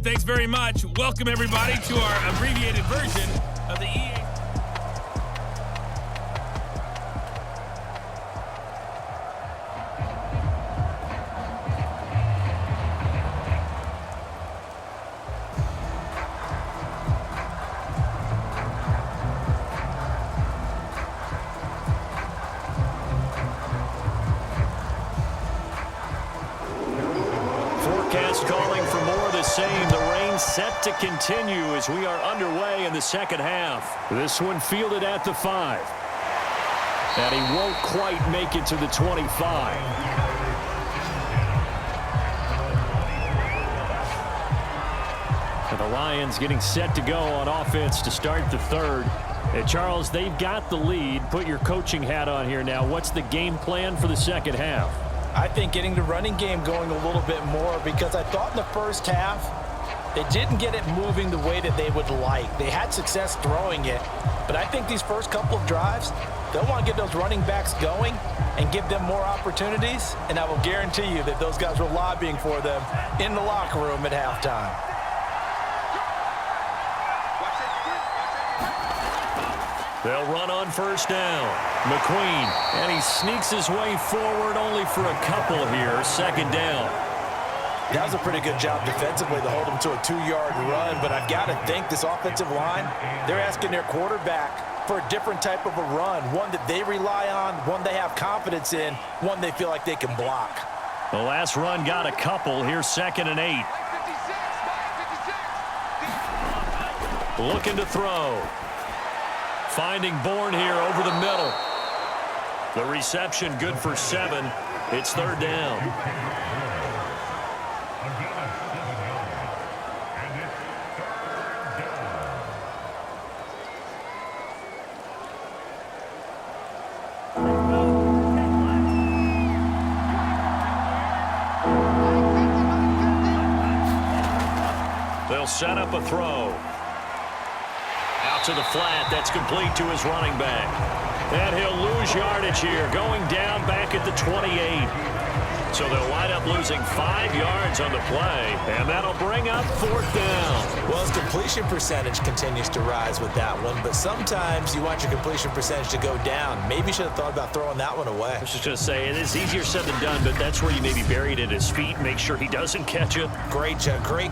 thanks very much. Welcome, everybody, to our abbreviated version of the EA. Forecast calling for more of the same. The rain set to continue as we are underway in the second half. This one fielded at the 5. And he won't quite make it to the 25. And the Lions getting set to go on offense to start the third. And Charles, they've got the lead. Put your coaching hat on here now. What's the game plan for the second half? I think getting the running game going a little bit more, because I thought in the first half they didn't get it moving the way that they would like. They had success throwing it, but I think these first couple of drives, they'll want to get those running backs going and give them more opportunities, and I will guarantee you that those guys were lobbying for them in the locker room at halftime. They'll run on first down. McQueen, and he sneaks his way forward only for a couple here. Second down. That was a pretty good job defensively to hold him to a 2-yard run, but I've got to think this offensive line, they're asking their quarterback for a different type of a run, one that they rely on, one they have confidence in, one they feel like they can block. The last run got a couple. Here's 2nd and 8. Looking to throw. Finding Bourne here over the middle. The reception good for 7. It's 3rd down. They'll set up a throw. Out to the flat. That's complete to his running back. And he'll lose yardage here, going down back at the 28. So they'll wind up losing 5 yards on the play, and that'll bring up 4th down. Well, his completion percentage continues to rise with that one, but sometimes you want your completion percentage to go down. Maybe you should have thought about throwing that one away. I was just going to say, it is easier said than done, but that's where you maybe bury it at his feet, make sure he doesn't catch it. Great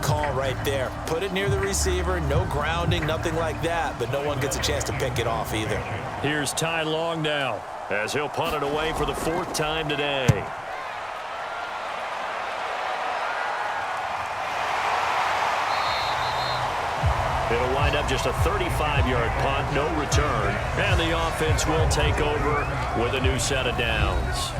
call right there. Put it near the receiver, no grounding, nothing like that, but no one gets a chance to pick it off either. Here's Ty Long now, as he'll punt it away for the 4th time today. It'll wind up just a 35-yard punt, no return, and the offense will take over with a new set of downs.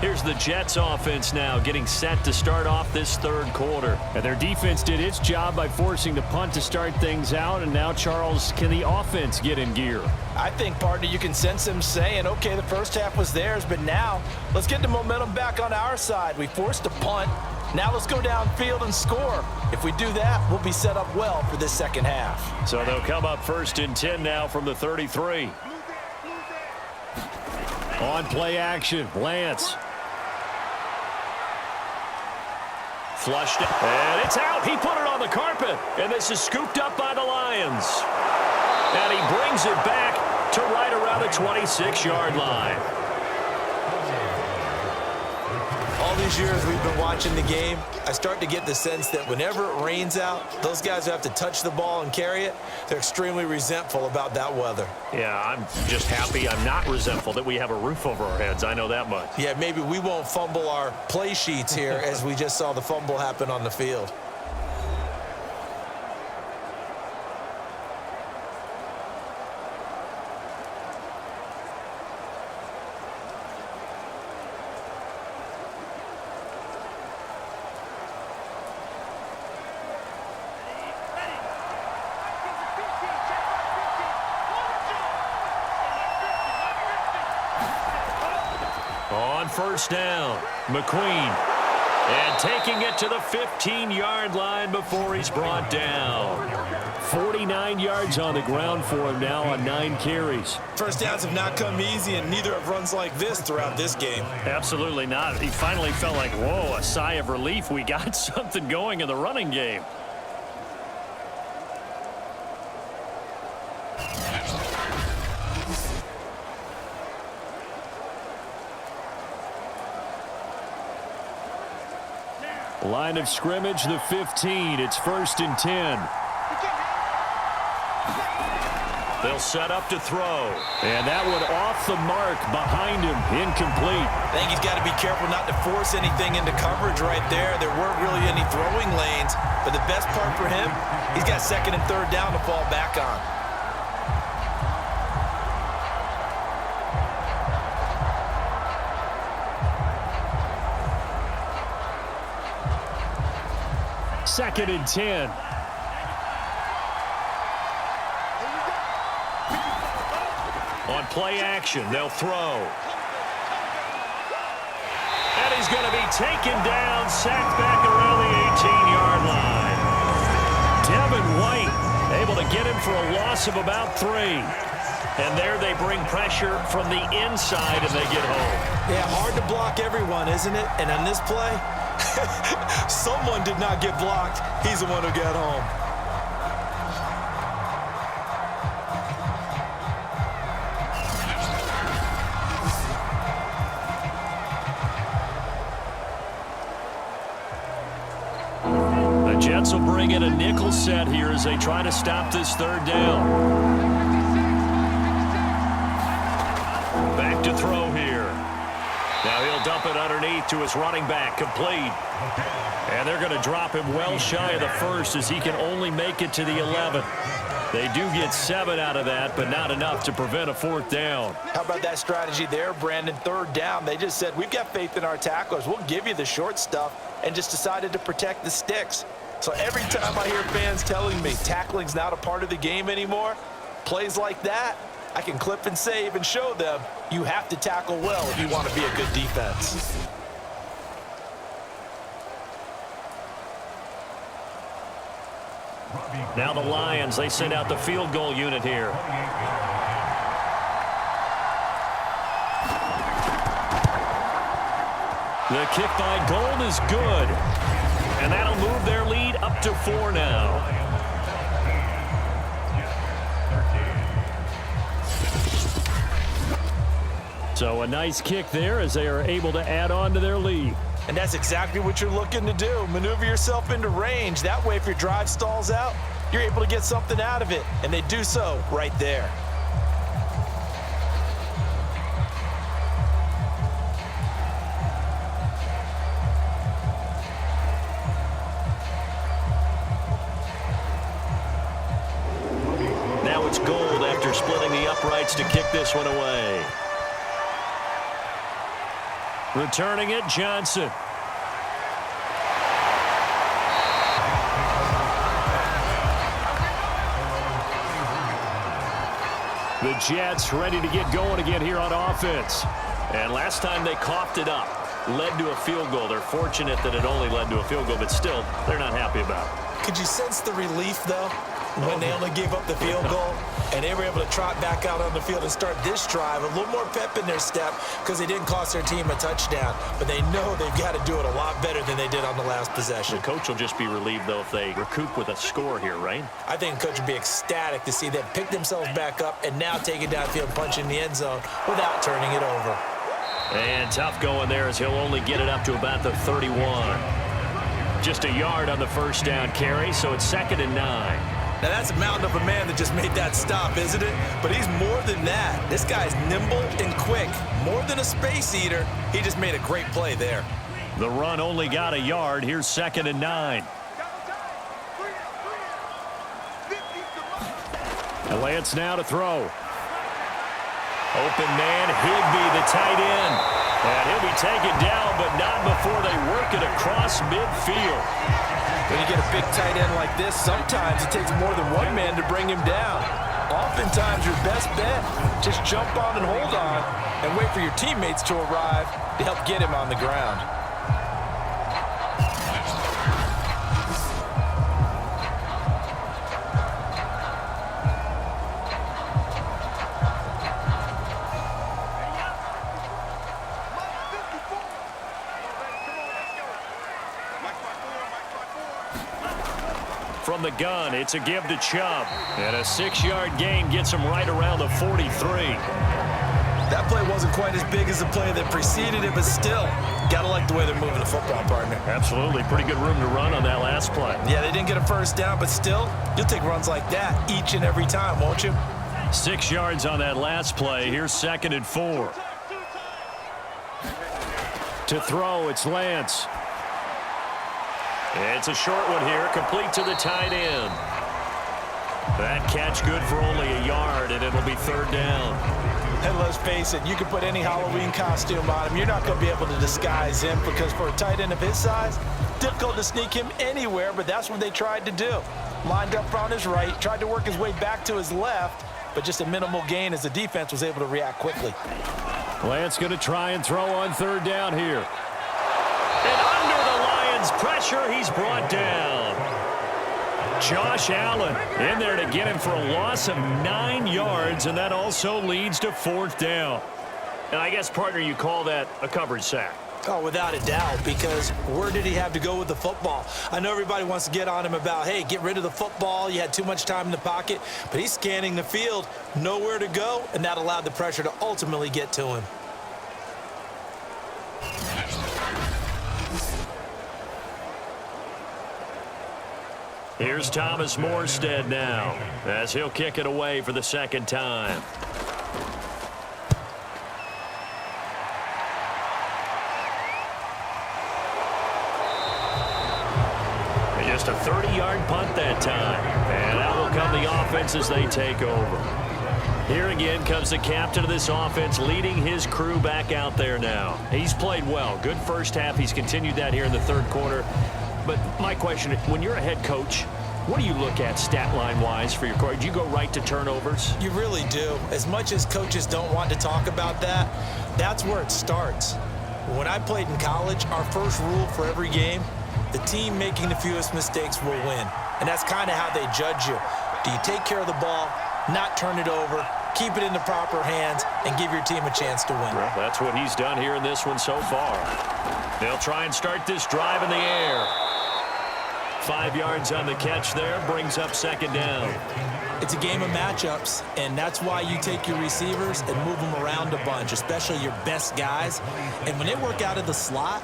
Here's the Jets offense now getting set to start off this 3rd quarter. And their defense did its job by forcing the punt to start things out, and now, Charles, can the offense get in gear? I think, partner, you can sense them saying, okay, the first half was theirs, but now let's get the momentum back on our side. We forced a punt. Now let's go downfield and score. If we do that, we'll be set up well for this second half. So they'll come up 1st and 10 now from the 33. On play action, Lance. Flushed it, and it's out. He put it on the carpet, and this is scooped up by the Lions. And he brings it back to right around the 26-yard line. All these years we've been watching the game, I start to get the sense that whenever it rains out, those guys who have to touch the ball and carry it, they're extremely resentful about that weather. Yeah, I'm just happy I'm not resentful that we have a roof over our heads. I know that much. Yeah, maybe we won't fumble our play sheets here as we just saw the fumble happen on the field. On first down, McQueen. And taking it to the 15-yard line before he's brought down. 49 yards on the ground for him now on 9 carries. First downs have not come easy, and neither have runs like this throughout this game. Absolutely not. He finally felt like, whoa, a sigh of relief. We got something going in the running game. Line of scrimmage, the 15. It's 1st and 10. They'll set up to throw. And that one off the mark behind him. Incomplete. I think he's got to be careful not to force anything into coverage right there. There weren't really any throwing lanes. But the best part for him, he's got 2nd and 3rd down to fall back on. Second and 10. On play action, they'll throw. And he's going to be taken down, sacked back around the 18-yard line. Devin White able to get him for a loss of about 3. And there they bring pressure from the inside and they get home. Yeah, hard to block everyone, isn't it? And on this play, someone did not get blocked. He's the one who got home. Jets will bring in a nickel set here as they try to stop this 3rd down. Back to throw here. Now he'll dump it underneath to his running back, complete. And they're going to drop him well shy of the 1st as he can only make it to the 11th. They do get 7 out of that, but not enough to prevent a 4th down. How about that strategy there, Brandon? 3rd down. They just said, we've got faith in our tacklers. We'll give you the short stuff, and just decided to protect the sticks. So every time I hear fans telling me tackling's not a part of the game anymore, plays like that, I can clip and save and show them you have to tackle well if you want to be a good defense. Now the Lions, they send out the field goal unit here. The kick by Gold is good. And that'll move their lead up to 4 now. So a nice kick there as they are able to add on to their lead. And that's exactly what you're looking to do. Maneuver yourself into range. That way, if your drive stalls out, you're able to get something out of it. And they do so right there. Now it's Gold after splitting the uprights to kick this one away. Returning it, Johnson. The Jets ready to get going again here on offense. And last time they coughed it up, led to a field goal. They're fortunate that it only led to a field goal, but still, they're not happy about it. Could you sense the relief, though, when they only gave up the field goal and they were able to trot back out on the field and start this drive? A little more pep in their step because they didn't cost their team a touchdown, but they know they've got to do it a lot better than they did on the last possession. The coach will just be relieved, though, if they recoup with a score here, right? I think the coach would be ecstatic to see them pick themselves back up and now take it downfield, punch in the end zone without turning it over. And tough going there as he'll only get it up to about the 31. Just a yard on the first down carry, so it's 2nd and 9. Now, that's a mountain of a man that just made that stop, isn't it? But he's more than that. This guy's nimble and quick. More than a space eater, he just made a great play there. The run only got a yard. Here's 2nd and 9. And Lance now to throw. Open man, Higbee, the tight end. And he'll be taken down, but not before they work it across midfield. When you get a big tight end like this, sometimes it takes more than one man to bring him down. Oftentimes, your best bet, just jump on and hold on and wait for your teammates to arrive to help get him on the ground. From the gun, it's a give to Chubb. And a 6-yard gain gets him right around the 43. That play wasn't quite as big as the play that preceded it, but still, got to like the way they're moving the football, partner. Absolutely. Pretty good room to run on that last play. Yeah, they didn't get a first down, but still, you'll take runs like that each and every time, won't you? 6 yards on that last play. Here's 2nd and 4. To throw, it's Lance. It's a short one here, complete to the tight end. That catch good for only a yard, and it'll be 3rd down. And let's face it, you can put any Halloween costume on him. You're not going to be able to disguise him because for a tight end of his size, difficult to sneak him anywhere, but that's what they tried to do. Lined up on his right, tried to work his way back to his left, but just a minimal gain as the defense was able to react quickly. Lance going to try and throw on 3rd down here. And under the Lions' pressure, he's brought down. Josh Allen in there to get him for a loss of 9 yards, and that also leads to 4th down. And I guess, partner, you call that a coverage sack. Oh, without a doubt, because where did he have to go with the football? I know everybody wants to get on him about, hey, get rid of the football. You had too much time in the pocket, but he's scanning the field, nowhere to go, and that allowed the pressure to ultimately get to him. Here's Thomas Morstead now, as he'll kick it away for the 2nd time. And just a 30-yard punt that time. And out will come the offense as they take over. Here again comes the captain of this offense, leading his crew back out there now. He's played well. Good first half. He's continued that here in the 3rd quarter. But my question, when you're a head coach, what do you look at stat line-wise for your coach? Do you go right to turnovers? You really do. As much as coaches don't want to talk about that, that's where it starts. When I played in college, our first rule for every game, the team making the fewest mistakes will win. And that's kind of how they judge you. Do you take care of the ball, not turn it over, keep it in the proper hands, and give your team a chance to win? Well, that's what he's done here in this one so far. They'll try and start this drive in the air. 5 yards on the catch there, brings up 2nd down. It's a game of matchups, and that's why you take your receivers and move them around a bunch, especially your best guys. And when they work out of the slot,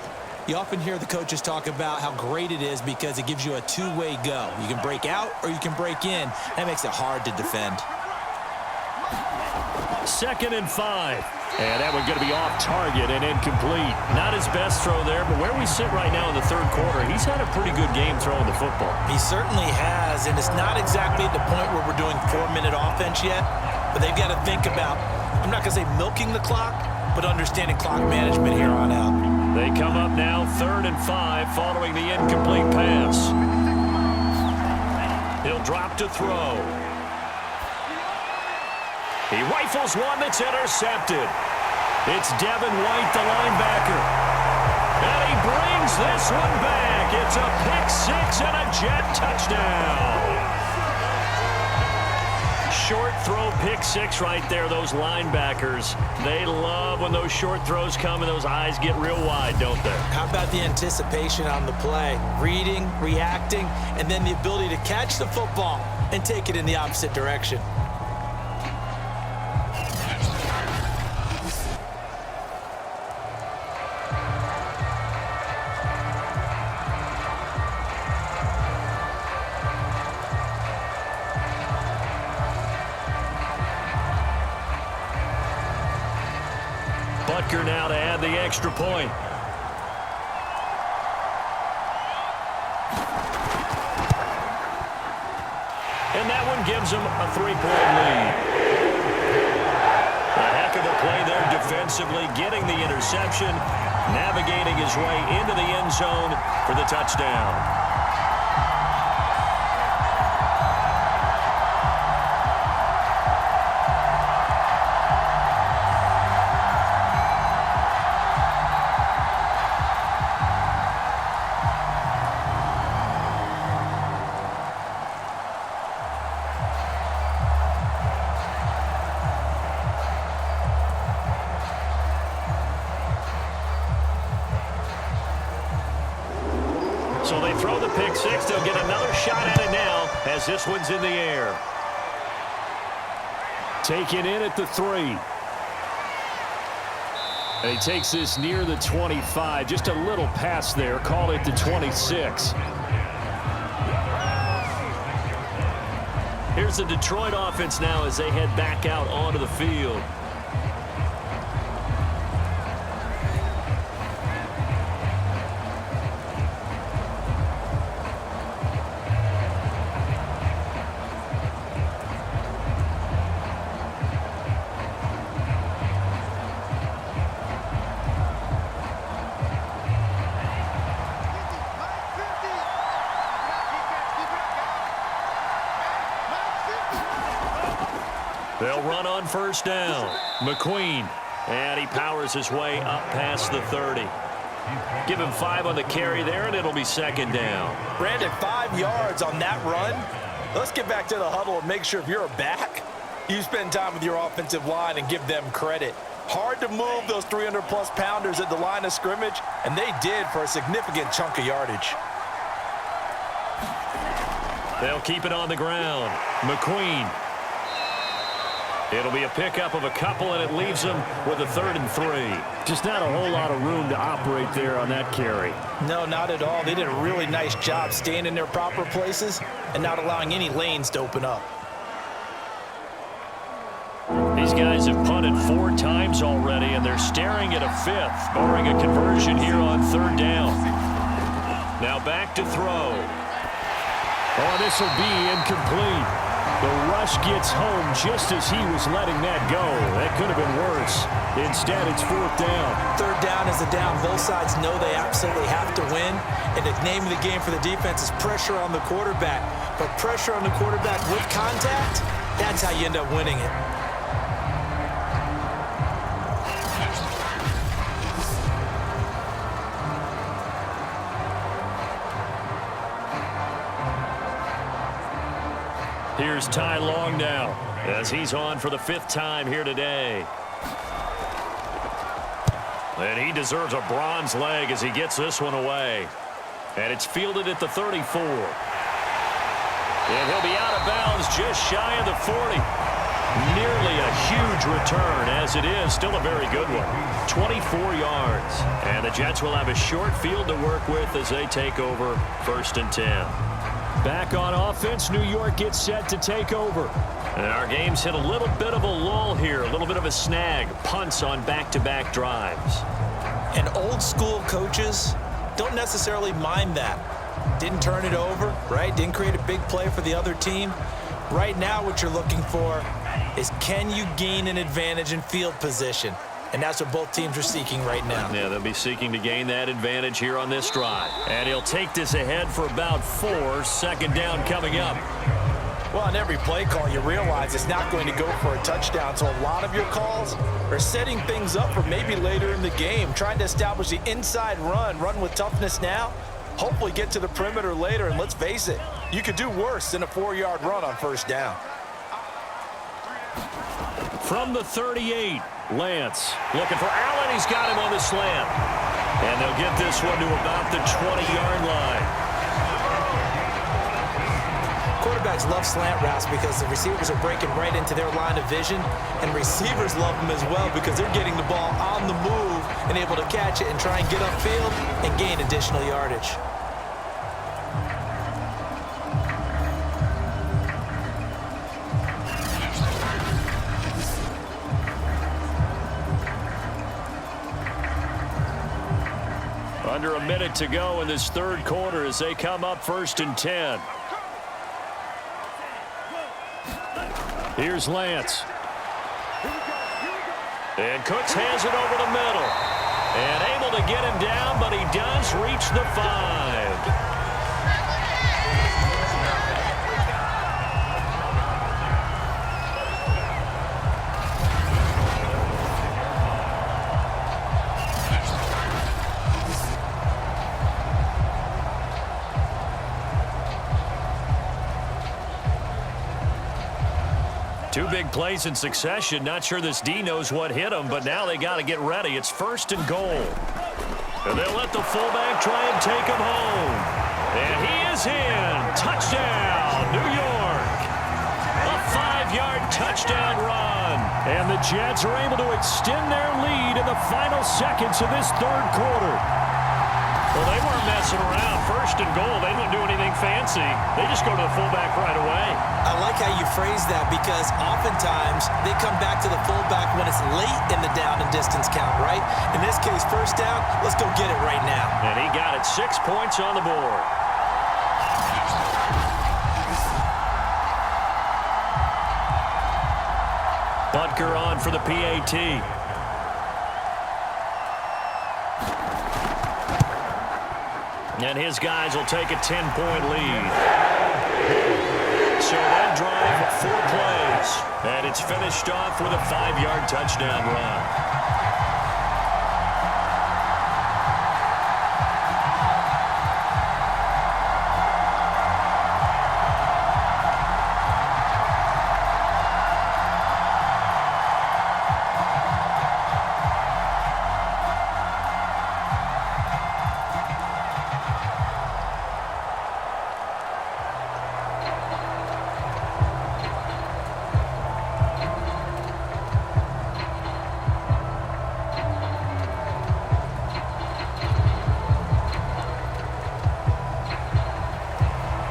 you often hear the coaches talk about how great it is because it gives you a two-way go. You can break out or you can break in. That makes it hard to defend. 2nd and 5. And that one going to be off target and incomplete. Not his best throw there, but where we sit right now in the 3rd quarter, he's had a pretty good game throwing the football. He certainly has, and it's not exactly at the point where we're doing 4-minute offense yet, but they've got to think about, I'm not going to say milking the clock, but understanding clock management here on out. They come up now 3rd and 5 following the incomplete pass. He'll drop to throw. He rifles one that's intercepted. It's Devin White, the linebacker. And he brings this one back. It's a pick 6 and a Jet touchdown. Short throw, pick 6 right there. Those linebackers, they love when those short throws come and those eyes get real wide, don't they? How about the anticipation on the play? Reading, reacting, and then the ability to catch the football and take it in the opposite direction. Butker now to add the extra point. And that one gives them a 3-point lead. A heck of a play there defensively, getting the interception, navigating his way into the end zone for the touchdown. So they throw the pick 6. They'll get another shot at it now as this one's in the air. Taken in at the 3. And he takes this near the 25. Just a little pass there. Call it the 26. Here's the Detroit offense now as they head back out onto the field. They'll run on first down. McQueen. And he powers his way up past the 30. Give him 5 on the carry there, and it'll be second down. Brandon, 5 yards on that run. Let's get back to the huddle and make sure if you're a back, you spend time with your offensive line and give them credit. Hard to move those 300-plus pounders at the line of scrimmage, and they did for a significant chunk of yardage. They'll keep it on the ground. McQueen. It'll be a pickup of a couple, and it leaves them with a 3rd and 3. Just not a whole lot of room to operate there on that carry. No, not at all. They did a really nice job staying in their proper places and not allowing any lanes to open up. These guys have punted 4 times already, and they're staring at a 5th, barring a conversion here on 3rd down. Now back to throw. Oh, this will be incomplete. The rush gets home just as he was letting that go. That could have been worse. Instead, it's 4th down. 3rd down is a down. Both sides know they absolutely have to win. And the name of the game for the defense is pressure on the quarterback. But pressure on the quarterback with contact, that's how you end up winning it. Here's Ty Long now as he's on for the 5th time here today. And he deserves a bronze leg as he gets this one away. And it's fielded at the 34. And he'll be out of bounds just shy of the 40. Nearly a huge return, as it is still a very good one. 24 yards. And the Jets will have a short field to work with as they take over 1st and 10. Back on offense, New York gets set to take over. And our game's hit a little bit of a lull here, a little bit of a snag. Punts on back-to-back drives. And old school coaches don't necessarily mind that. Didn't turn it over, right? Didn't create a big play for the other team. Right now what you're looking for is, can you gain an advantage in field position? And that's what both teams are seeking right now. Yeah, they'll be seeking to gain that advantage here on this drive. And he'll take this ahead for about 4. 2nd down coming up. Well, on every play call, you realize it's not going to go for a touchdown. So a lot of your calls are setting things up for maybe later in the game, trying to establish the inside run with toughness now, hopefully get to the perimeter later. And let's face it, you could do worse than a 4-yard run on 1st down. From the 38, Lance looking for Allen. He's got him on the slant. And they'll get this one to about the 20-yard line. Quarterbacks love slant routes because the receivers are breaking right into their line of vision, and receivers love them as well because they're getting the ball on the move and able to catch it and try and get upfield and gain additional yardage. Under a minute to go in this 3rd quarter as they come up 1st and 10. Here's Lance. And Cooks hands it over the middle. And able to get him down, but he does reach the 5. Two big plays in succession. Not sure this D knows what hit him, but now they got to get ready. It's 1st and goal. And they'll let the fullback try and take him home. And he is in. Touchdown, New York. A 5-yard touchdown run. And the Jets are able to extend their lead in the final seconds of this third quarter. Well, they weren't messing around. First and goal, they didn't do anything fancy. They just go to the fullback right away. I like how you phrase that because oftentimes they come back to the fullback when it's late in the down and distance count, right? In this case, first down, let's go get it right now. And he got it, 6 points on the board. Butker on for the PAT. And his guys will take a 10-point lead. So that drive, 4 plays. And it's finished off with a 5-yard touchdown run.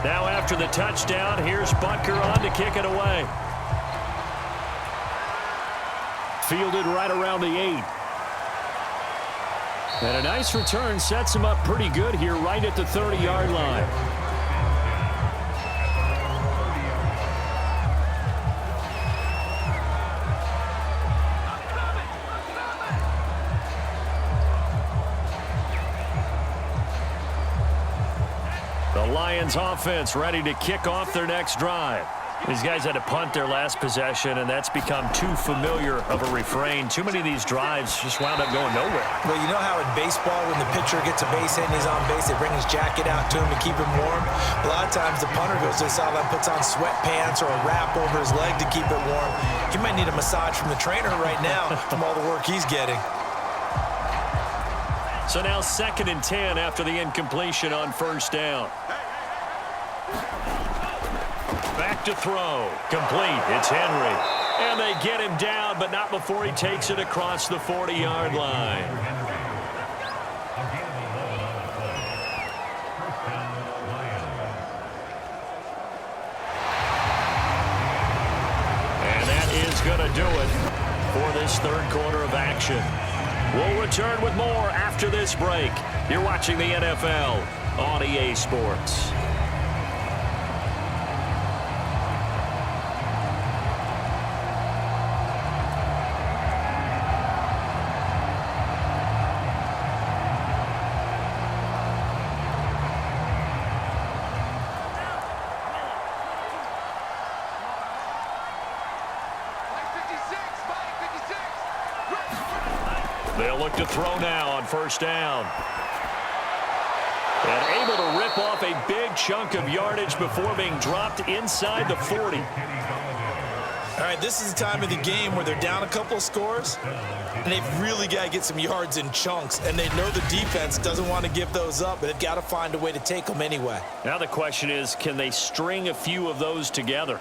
Now after the touchdown, here's Butker on to kick it away. Fielded right around the 8. And a nice return sets him up pretty good here right at the 30-yard line. The Lions offense ready to kick off their next drive. These guys had to punt their last possession, and that's become too familiar of a refrain. Too many of these drives just wound up going nowhere. Well, you know how in baseball when the pitcher gets a base hit and he's on base, they bring his jacket out to him to keep him warm? A lot of times the punter goes to the sideline, puts on sweatpants or a wrap over his leg to keep it warm. He might need a massage from the trainer right now from all the work he's getting. So now 2nd and 10 after the incompletion on first down. Back to throw. Complete. It's Henry. And they get him down, but not before he takes it across the 40-yard line. And that is going to do it for this third quarter of action. We'll return with more after this break. You're watching the NFL on EA Sports. They'll look to throw now on first down. And able to rip off a big chunk of yardage before being dropped inside the 40. All right, this is the time of the game where they're down a couple of scores, and they've really got to get some yards in chunks, and they know the defense doesn't want to give those up, but they've got to find a way to take them anyway. Now the question is, can they string a few of those together?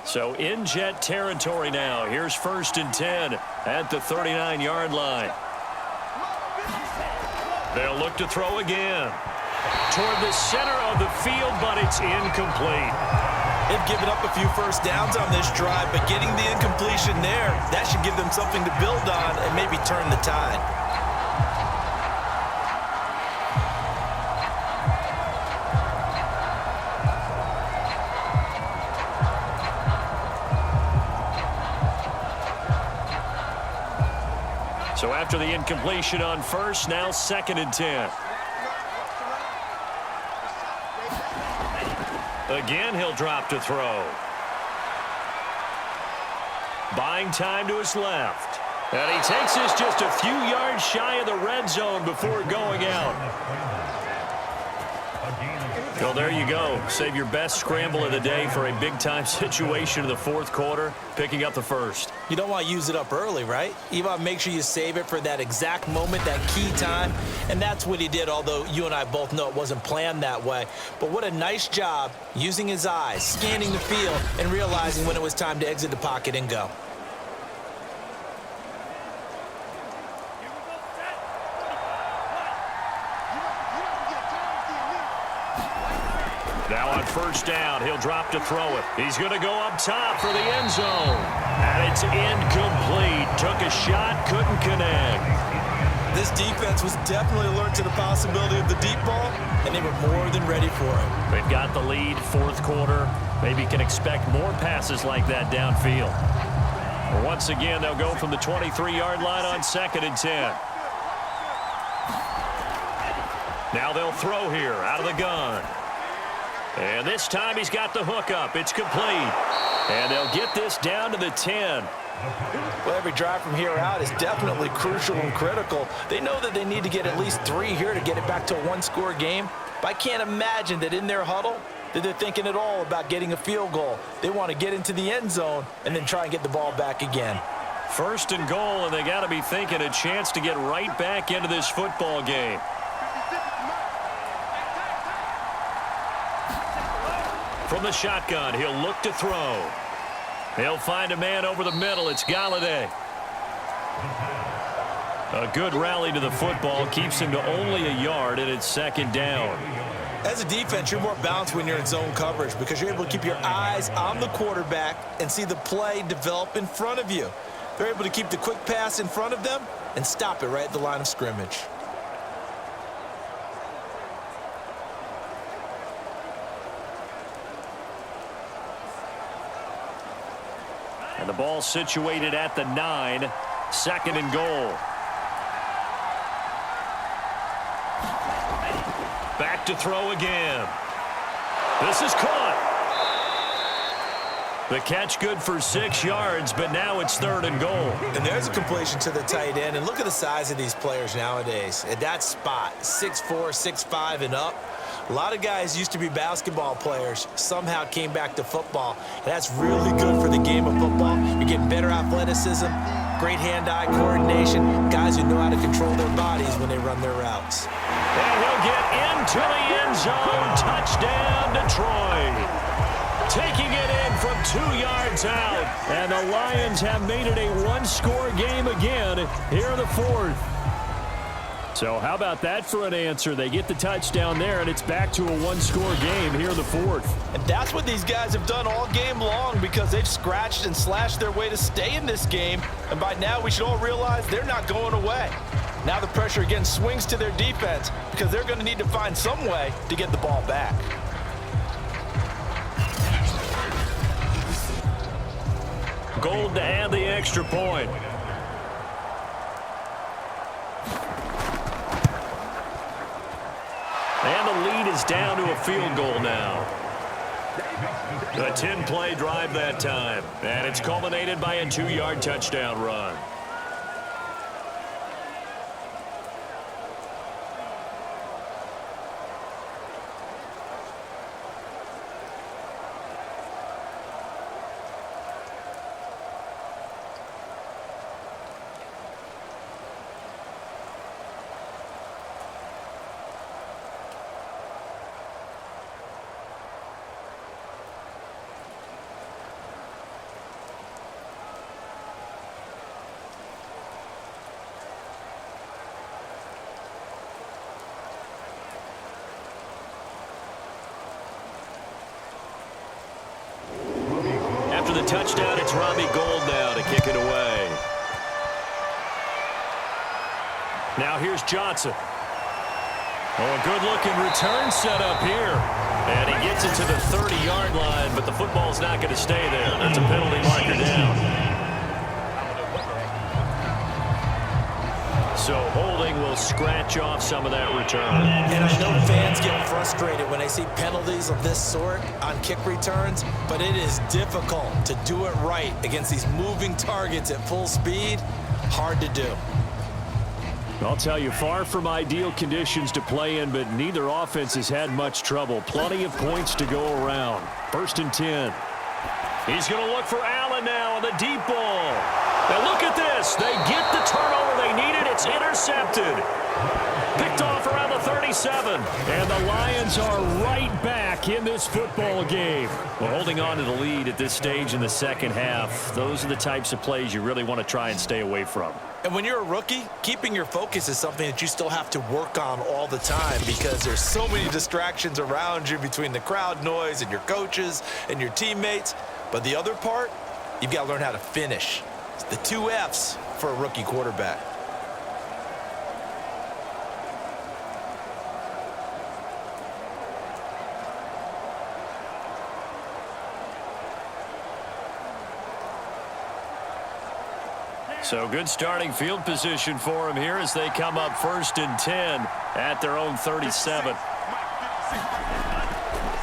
So in Jet territory now. Here's 1st and 10 at the 39-yard line. They'll look to throw again. Toward the center of the field, but it's incomplete. They've given up a few first downs on this drive, but getting the incompletion there, that should give them something to build on and maybe turn the tide. So after the incompletion on first, now 2nd and 10. Again, he'll drop to throw. Buying time to his left. And he takes this just a few yards shy of the red zone before going out. Well, there you go. Save your best scramble of the day for a big-time situation in the fourth quarter, picking up the first. You don't want to use it up early, right? You want to make sure you save it for that exact moment, that key time. And that's what he did, although you and I both know it wasn't planned that way. But what a nice job using his eyes, scanning the field, and realizing when it was time to exit the pocket and go. Now on first down, he'll drop to throw it. He's going to go up top for the end zone. And it's incomplete. Took a shot, couldn't connect. This defense was definitely alert to the possibility of the deep ball, and they were more than ready for it. They've got the lead, fourth quarter. Maybe can expect more passes like that downfield. But once again, they'll go from the 23-yard line on 2nd and 10. Now they'll throw here out of the gun. And this time he's got the hook up. It's complete. And they'll get this down to the 10. Well, every drive from here out is definitely crucial and critical. They know that they need to get at least 3 here to get it back to a one-score game. But I can't imagine that in their huddle that they're thinking at all about getting a field goal. They want to get into the end zone and then try and get the ball back again. First and goal, and they got to be thinking a chance to get right back into this football game. From the shotgun, he'll look to throw. He'll find a man over the middle. It's Galladay. A good rally to the football keeps him to only a yard, and it's 2nd down. As a defense, you're more balanced when you're in zone coverage because you're able to keep your eyes on the quarterback and see the play develop in front of you. They're able to keep the quick pass in front of them and stop it right at the line of scrimmage. And the ball situated at the 9, 2nd and goal. Back to throw again. This is caught. The catch good for 6 yards, but now it's 3rd and goal. And there's a completion to the tight end. And look at the size of these players nowadays. At that spot, 6'4", 6'5", and up. A lot of guys used to be basketball players, somehow came back to football. And that's really good for the game of football. You're getting better athleticism, great hand-eye coordination, guys who know how to control their bodies when they run their routes. And he'll get into the end zone. Touchdown, Detroit. Taking it in from 2 yards out. And the Lions have made it a one-score game again here in the 4th. So how about that for an answer? They get the touchdown there, and it's back to a one-score game here in the 4th. And that's what these guys have done all game long because they've scratched and slashed their way to stay in this game. And by now, we should all realize they're not going away. Now the pressure again swings to their defense because they're going to need to find some way to get the ball back. Gold to add the extra point. And the lead is down to a field goal now. A 10-play drive that time. And it's culminated by a 2-yard touchdown run. After the touchdown, it's Robbie Gould now to kick it away. Now here's Johnson. Oh, a good-looking return set up here. And he gets it to the 30-yard line, but the football's not going to stay there. That's a penalty marker down. So holding will scratch off some of that return. And I know fans get frustrated when they see penalties of this sort on kick returns, but it is difficult to do it right against these moving targets at full speed. Hard to do. I'll tell you, far from ideal conditions to play in, but neither offense has had much trouble. Plenty of points to go around. 1st and 10. He's going to look for Allen now on the deep ball. Now look at this. They get the turnover they needed. It's intercepted. Picked off around the 37. And the Lions are right back in this football game. We're holding on to the lead at this stage in the second half. Those are the types of plays you really want to try and stay away from. And when you're a rookie, keeping your focus is something that you still have to work on all the time because there's so many distractions around you between the crowd noise and your coaches and your teammates. But the other part, you've got to learn how to finish. It's the 2 F's for a rookie quarterback. So good starting field position for him here as they come up 1st and 10 at their own 37.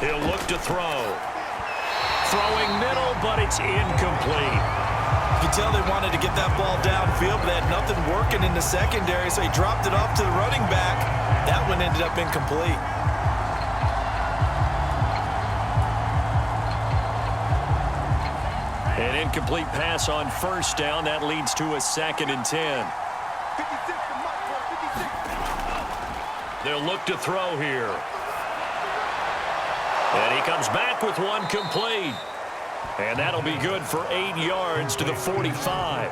He'll look to throw. Throwing middle, but it's incomplete. You can tell they wanted to get that ball downfield, but they had nothing working in the secondary, so he dropped it off to the running back. That one ended up incomplete. An incomplete pass on 1st down. That leads to a 2nd and 10. They'll look to throw here. And he comes back with one complete. And that'll be good for 8 yards to the 45.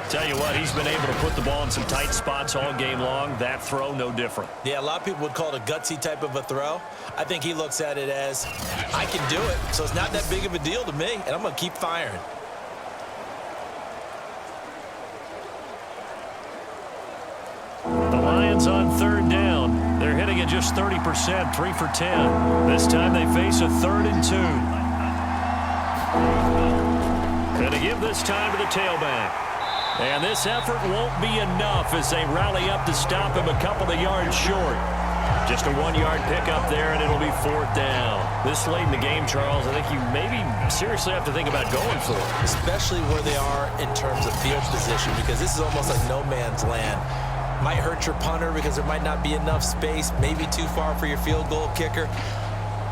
Tell you what, he's been able to put the ball in some tight spots all game long. That throw, no different. Yeah, a lot of people would call it a gutsy type of a throw. I think he looks at it as, I can do it, so it's not that big of a deal to me, and I'm going to keep firing. The Lions on 3rd down. They're hitting at just 30%, 3 for 10. This time they face a 3rd and 2. Going to give this time to the tailback. And this effort won't be enough as they rally up to stop him a couple of yards short. Just a 1-yard pickup there, and it'll be 4th down. This late in the game, Charles, I think you maybe seriously have to think about going for it. Especially where they are in terms of field position, because this is almost like no man's land. Might hurt your punter because there might not be enough space, maybe too far for your field goal kicker.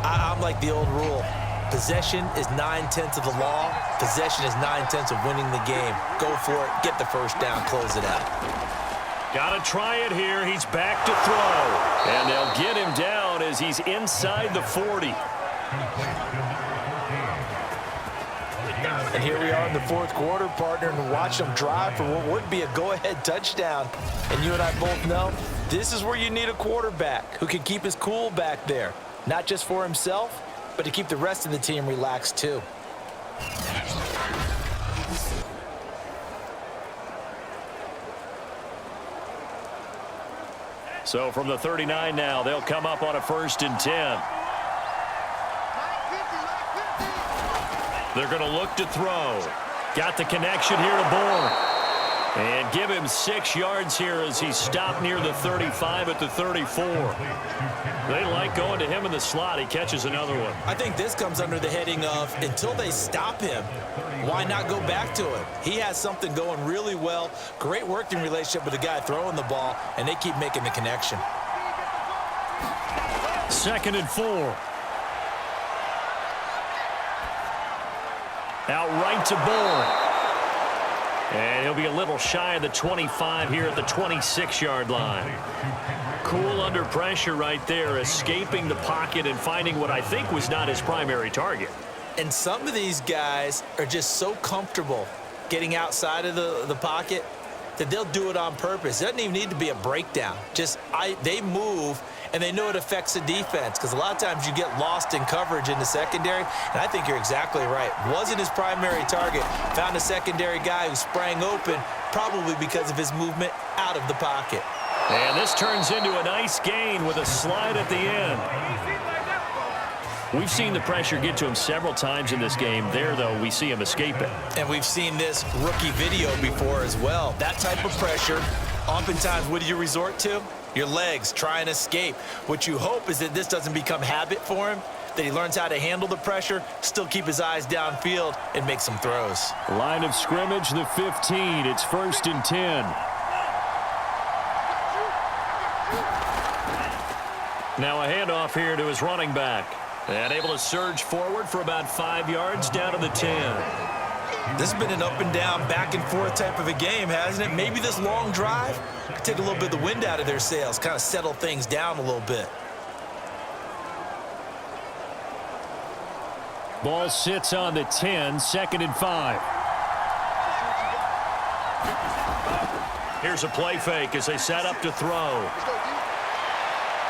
I'm like the old rule. Possession is 9/10 of the law. Possession is 9/10 of winning the game. Go for it. Get the 1st down. Close it out. Got to try it here. He's back to throw. And they'll get him down as he's inside the 40. And here we are in the 4th quarter, partner, and watch them drive for what would be a go-ahead touchdown. And you and I both know this is where you need a quarterback who can keep his cool back there. Not just for himself, but to keep the rest of the team relaxed too. So from the 39 now, they'll come up on a 1st and 10. They're going to look to throw. Got the connection here to Bourne. And give him 6 yards here as he's stopped near the 35 at the 34. They like going to him in the slot. He catches another one. I think this comes under the heading of until they stop him, why not go back to him? He has something going really well. Great working relationship with the guy throwing the ball, and they keep making the connection. 2nd and 4. Out right to Bourne. And he'll be a little shy of the 25 here at the 26-yard line. Cool under pressure right there, escaping the pocket and finding what I think was not his primary target. And some of these guys are just so comfortable getting outside of the pocket that they'll do it on purpose. It doesn't even need to be a breakdown. They move, and they know it affects the defense because a lot of times you get lost in coverage in the secondary, and I think you're exactly right. Wasn't his primary target. Found a secondary guy who sprang open, probably because of his movement out of the pocket. And this turns into a nice gain with a slide at the end. We've seen the pressure get to him several times in this game. There, though, we see him escape it. And we've seen this rookie video before as well. That type of pressure, oftentimes, what do you resort to? Your legs, try and escape. What you hope is that this doesn't become habit for him, that he learns how to handle the pressure, still keep his eyes downfield, and make some throws. Line of scrimmage, the 15. It's 1st and 10. Now a handoff here to his running back. And able to surge forward for about 5 yards down to the 10. This has been an up and down, back and forth type of a game, hasn't it? Maybe this long drive could take a little bit of the wind out of their sails, kind of settle things down a little bit. Ball sits on the 10, 2nd and 5. Here's a play fake as they set up to throw.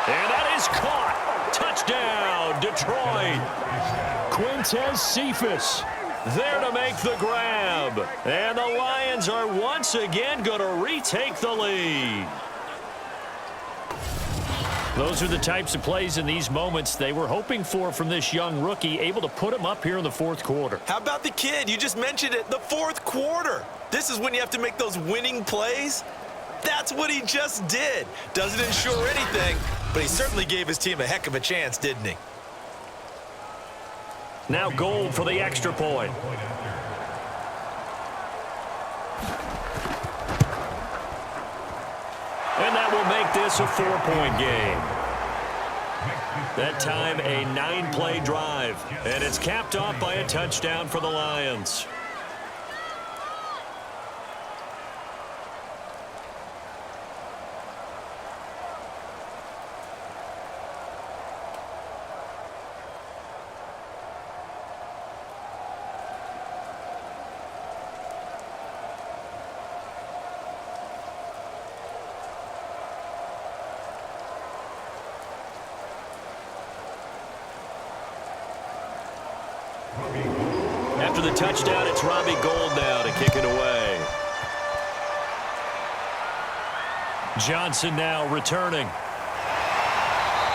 And that is caught. Touchdown, Detroit. Quintez Cephas there to make the grab. And the Lions are once again going to retake the lead. Those are the types of plays in these moments they were hoping for from this young rookie, able to put him up here in the 4th quarter. How about the kid? You just mentioned it, the 4th quarter. This is when you have to make those winning plays. That's what he just did. Doesn't ensure anything, but he certainly gave his team a heck of a chance, didn't he? Now Gold for the extra point. And that will make this a 4-point game. That time a 9-play drive. And it's capped off by a touchdown for the Lions. After the touchdown, it's Robbie Gould now to kick it away. Johnson now returning.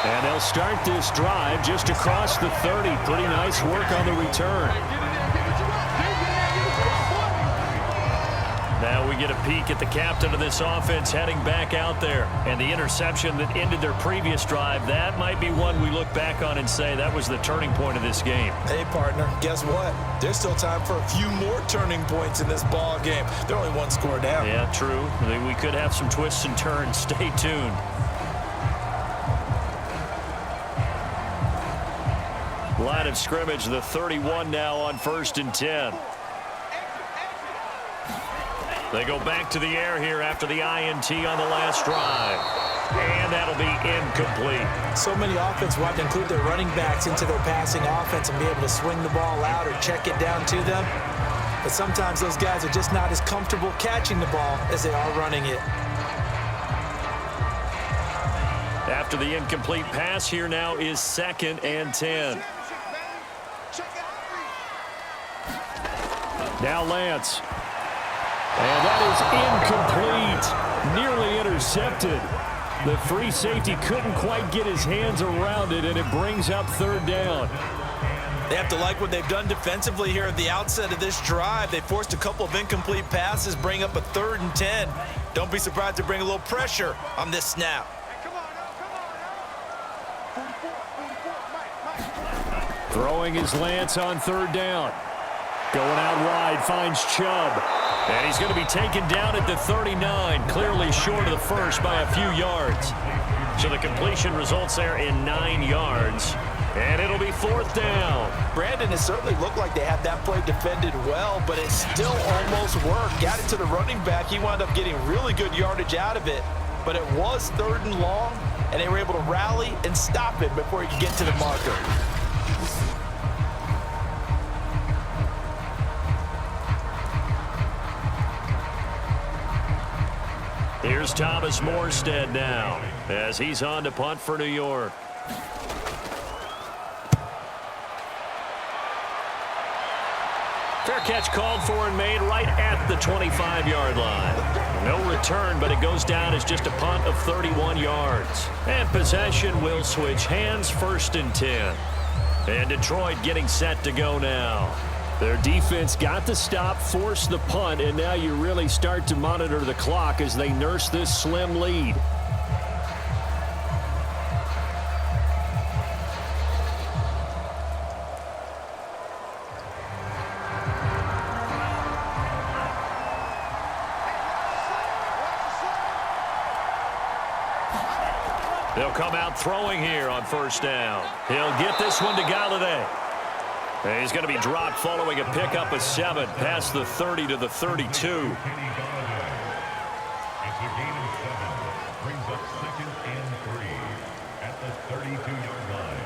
And they'll start this drive just across the 30. Pretty nice work on the return. Now we get a peek at the captain of this offense heading back out there. And the interception that ended their previous drive, that might be one we look back on and say that was the turning point of this game. Hey, partner, guess what? There's still time for a few more turning points in this ball game. They're only 1 score down. Yeah, true. We could have some twists and turns. Stay tuned. Line of scrimmage, the 31 now on 1st and 10. They go back to the air here after the INT on the last drive. And that'll be incomplete. So many offenses want to include their running backs into their passing offense and be able to swing the ball out or check it down to them. But sometimes those guys are just not as comfortable catching the ball as they are running it. After the incomplete pass, here now is 2nd and 10. Now Lance. And that is incomplete. Nearly intercepted. The free safety couldn't quite get his hands around it, and it brings up 3rd down. They have to like what they've done defensively here at the outset of this drive. They forced a couple of incomplete passes, bring up a 3rd and 10. Don't be surprised to bring a little pressure on this snap. Throwing his Lance on 3rd down. Going out wide, finds Chubb. And he's going to be taken down at the 39, clearly short of the first by a few yards. So the completion results there in 9 yards. And it'll be 4th down. Brandon, it certainly looked like they had that play defended well, but it still almost worked. Got it to the running back. He wound up getting really good yardage out of it. But it was 3rd and long, and they were able to rally and stop it before he could get to the marker. Here's Thomas Morstead now as he's on to punt for New York. Fair catch called for and made right at the 25-yard line. No return, but it goes down as just a punt of 31 yards. And possession will switch hands, 1st and 10. And Detroit getting set to go now. Their defense got the stop, forced the punt, and now you really start to monitor the clock as they nurse this slim lead. They'll come out throwing here on first down. He'll get this one to Galladay. And he's going to be dropped following a pickup of 7 past the 30 to the 32. It's a gain of 7. Brings up 2nd and 3 at the 32-yard line.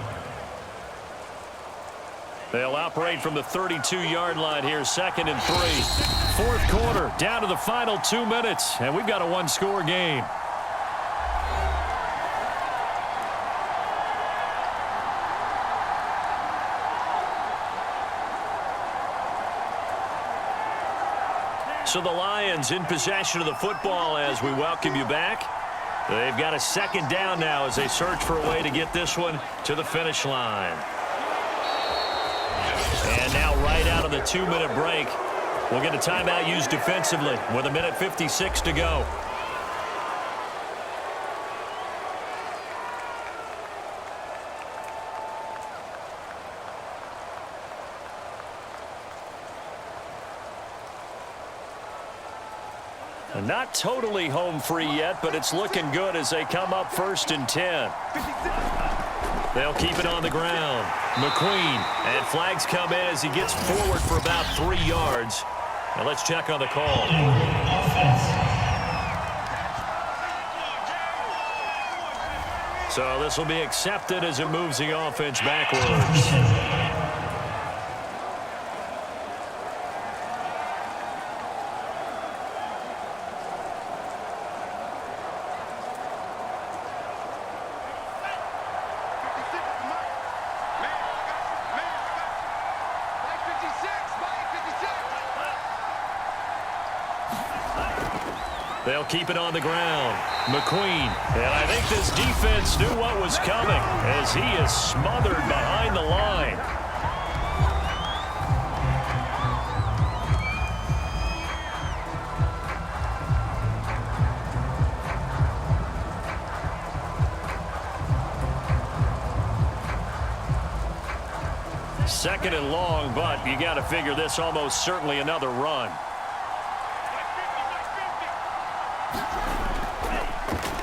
They'll operate from the 32-yard line here, 2nd and 3. Fourth quarter, down to the final 2 minutes, and we've got a one-score game. So the Lions in possession of the football as we welcome you back. They've got a 2nd down now as they search for a way to get this one to the finish line. And now right out of the 2-minute break, we'll get a timeout used defensively with 1:56 to go. Not totally home free yet, but it's looking good as they come up 1st and 10. They'll keep it on the ground. McQueen, and flags come in as he gets forward for about 3 yards. Now let's check on the call. So this will be accepted as it moves the offense backwards. They'll keep it on the ground. McQueen. And I think this defense knew what was coming as he is smothered behind the line. Second and long, but you got to figure this almost certainly another run.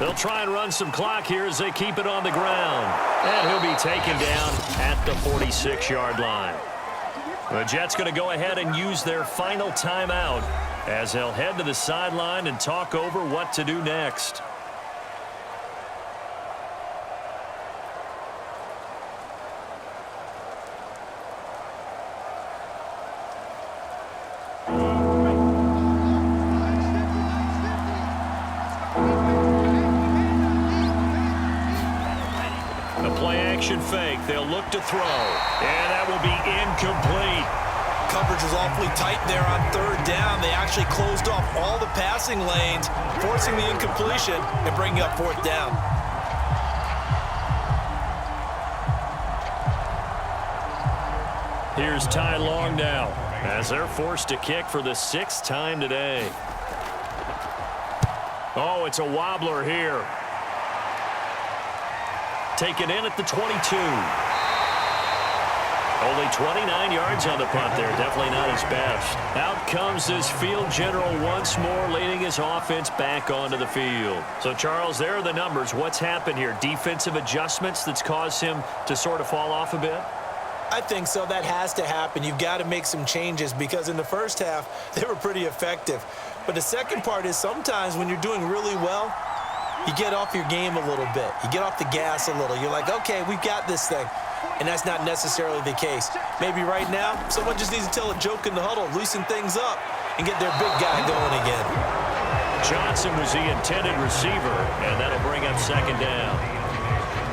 They'll try and run some clock here as they keep it on the ground. And he'll be taken down at the 46-yard line. The Jets going to go ahead and use their final timeout as they'll head to the sideline and talk over what to do next. Fake. They'll look to throw, and that will be incomplete. Coverage was awfully tight there on 3rd down. They actually closed off all the passing lanes, forcing the incompletion and bringing up 4th down. Here's Ty Long now as they're forced to kick for the 6th time today. Oh, it's a wobbler here. Taken in at the 22. Only 29 yards on the punt there. Definitely not his best. Out comes this field general once more, leading his offense back onto the field. So, Charles, there are the numbers. What's happened here? Defensive adjustments that's caused him to sort of fall off a bit? I think so. That has to happen. You've got to make some changes because in the first half, they were pretty effective. But the second part is sometimes when you're doing really well, you get off your game a little bit. You get off the gas a little. You're like, okay, we've got this thing. And that's not necessarily the case. Maybe right now, someone just needs to tell a joke in the huddle, loosen things up, and get their big guy going again. Johnson was the intended receiver, and that'll bring up 2nd down.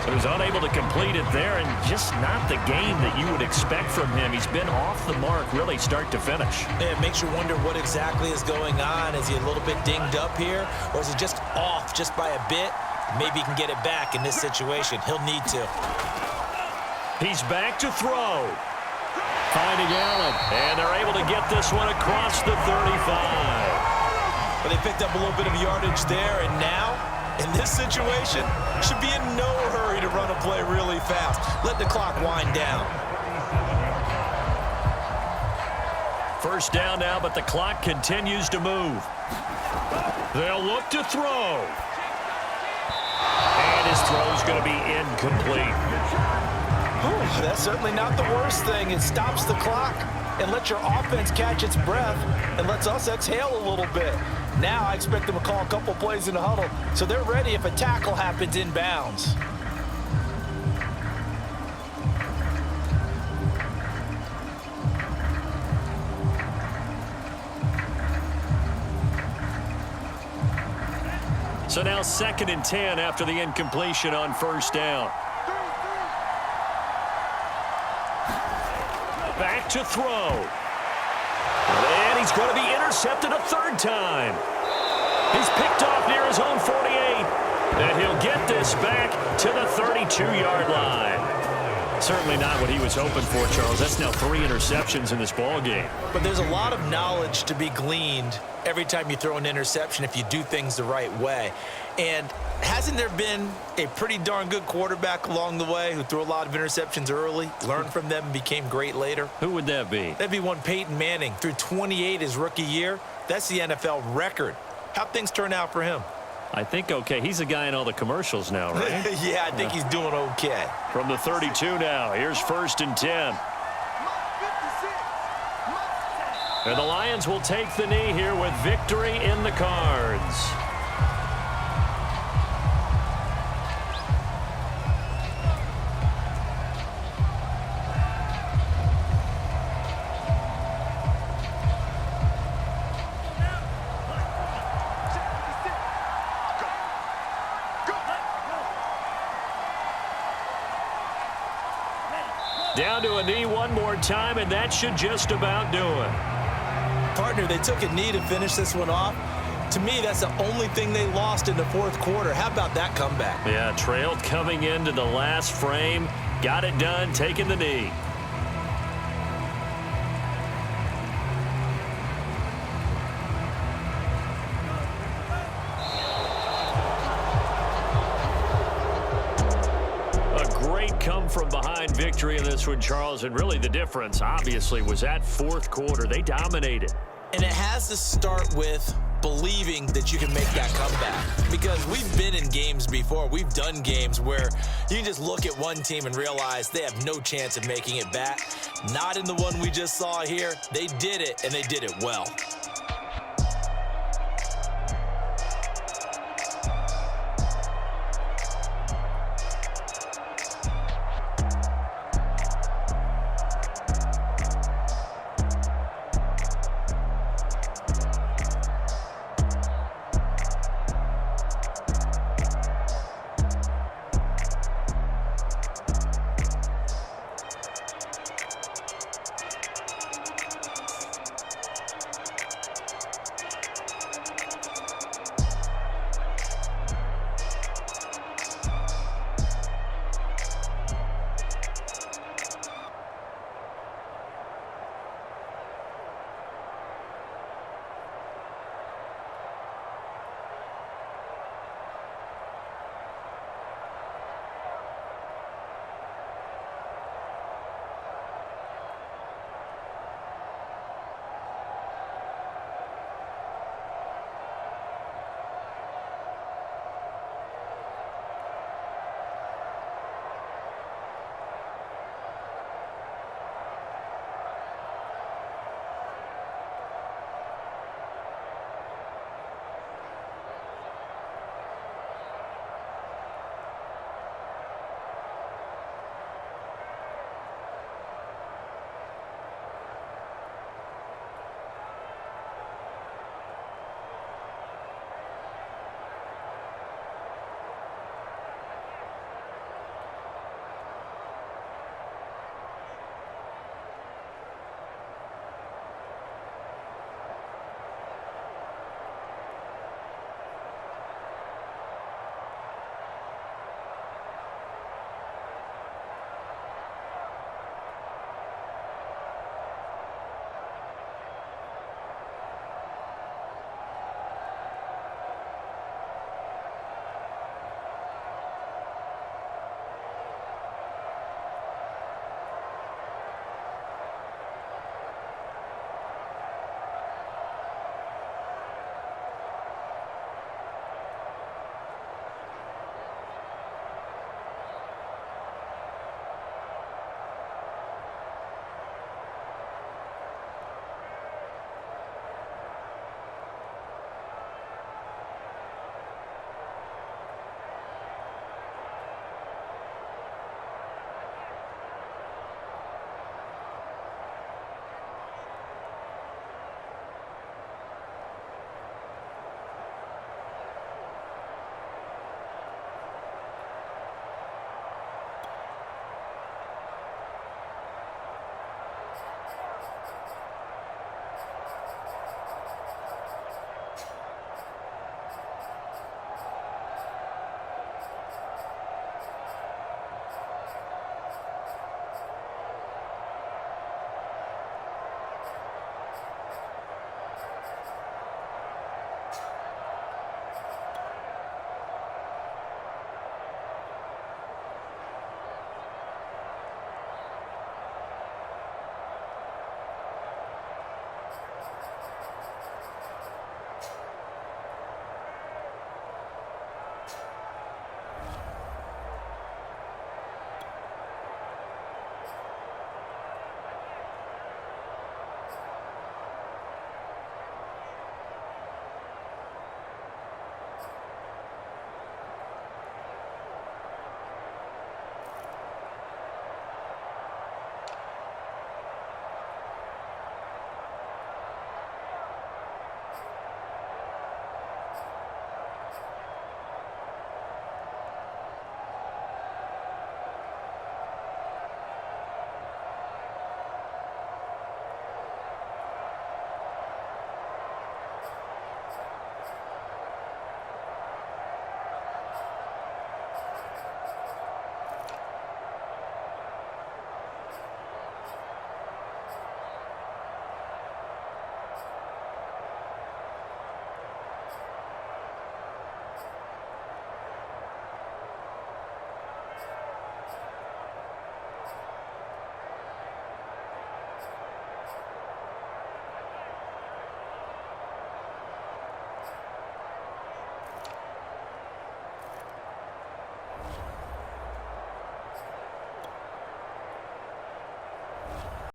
So he was unable to complete it there, and just not the game that you would expect from him. He's been off the mark, really, start to finish. Yeah, it makes you wonder what exactly is going on. Is he a little bit dinged up here, or is he just off just by a bit? Maybe he can get it back in this situation. He'll need to. He's back to throw. Finding Allen, and they're able to get this one across the 35. But they picked up a little bit of yardage there, and now, in this situation, should be in no hurry to run a play really fast. Let the clock wind down. First down now, but the clock continues to move. They'll look to throw. And his throw's going to be incomplete. Whew, that's certainly not the worst thing. It stops the clock and lets your offense catch its breath and lets us exhale a little bit. Now I expect them to call a couple plays in the huddle so they're ready if a tackle happens inbounds. So now 2nd and 10 after the incompletion on first down. Back to throw. And he's going to be intercepted a 3rd time. He's picked off near his own 48. And he'll get this back to the 32-yard line. Certainly not what he was hoping for, Charles. That's now 3 interceptions in this ball game. But there's a lot of knowledge to be gleaned every time you throw an interception if you do things the right way. And hasn't there been a pretty darn good quarterback along the way who threw a lot of interceptions early, learned from them, and became great later? Who would that be? That'd be one Peyton Manning. Threw 28 his rookie year. That's the NFL record. How'd things turn out for him? I think okay. He's a guy in all the commercials now, right? Yeah, I think he's doing okay. From the 32 now, here's 1st and 10. And the Lions will take the knee here with victory in the cards. Down to a knee one more time, and that should just about do it. Partner, they took a knee to finish this one off. To me, that's the only thing they lost in the 4th quarter. How about that comeback? Yeah, trailed coming into the last frame. Got it done, taking the knee. Come from behind victory in this one, Charles, and really the difference obviously was that 4th quarter. They dominated. And it has to start with believing that you can make that comeback, because we've been in games before. We've done games where you can just look at one team and realize they have no chance of making it back. Not in the one we just saw here. They did it, and they did it well.